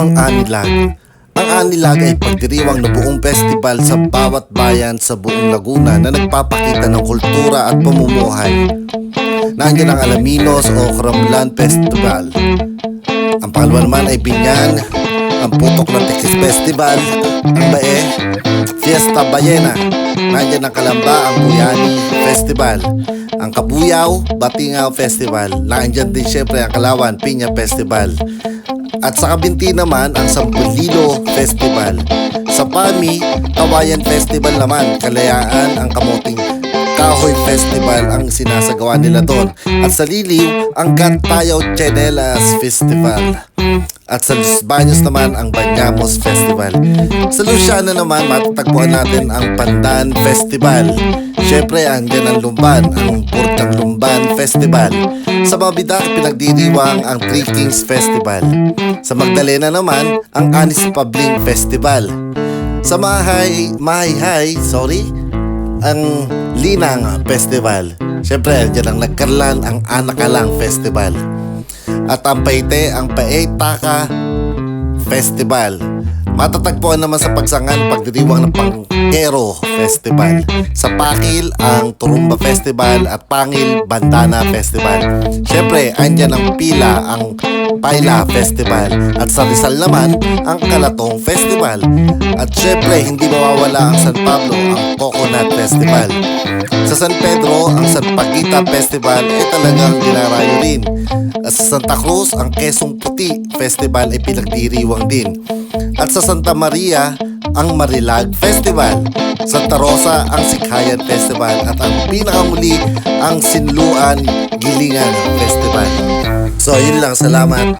ang Anilag? Ang Anilag ay pagdiriwang na buong festival sa bawat bayan sa buong Laguna na nagpapakita ng kultura at pamumuhay. Nandiyan ang Alaminos o Karamlan Festival. Ang pangalawa naman ay Binyan, ang Putok ng Tikis Festival, ang Bae, Fiesta Bayena. Nandiyan ang Kalamba, ang Buyani Festival, ang Kabuyaw, Batingaw Festival. Nandiyan din syempre ang Kalawan, Piña Festival. At sa Kabinti naman ang Sampulilo Festival. Sa Pami, Kawayan Festival naman, Kalayaan ang Kamuting Kahoy Festival ang sinasagawa nila doon. At sa Liliw, ang Cantayaw Chanelas Festival. At sa Los Baños naman ang Banyamos Festival. Sa Luciana naman matatagpuan natin ang Pandan Festival. Syempre andyan ang Lumban, ang Burtang Lumban Festival. Sa Mabidak pinagdiriwang ang Three Kings Festival. Sa Magdalena naman ang Anis Pabling Festival. Sa Mahayhay, ang Linang Festival. Syempre andyan ang Nagkarlan, ang Anakalang Festival. At ang Paite, ang Paetaka Festival. Matatagpuan naman sa Pagsangan pagdiriwang ng Pangkero Festival. Sa Pakil ang Turumba Festival at Pangil Bandana Festival. Syempre andyan ang Pila, ang Paila Festival. At sa Rizal naman ang Kalatong Festival. At syempre hindi mawawala ang San Pablo, ang Coconut Festival. Sa San Pedro ang San Paquita Festival ay talagang dinarayo rin. At sa Santa Cruz ang Quezong Puti Festival ay pinagdiriwang din. At sa Santa Maria ang Marilag Festival. Santa Rosa ang Sikhayan Festival. At ang pinakamuli ang Sinluan Gilingan Festival. So yun lang, salamat.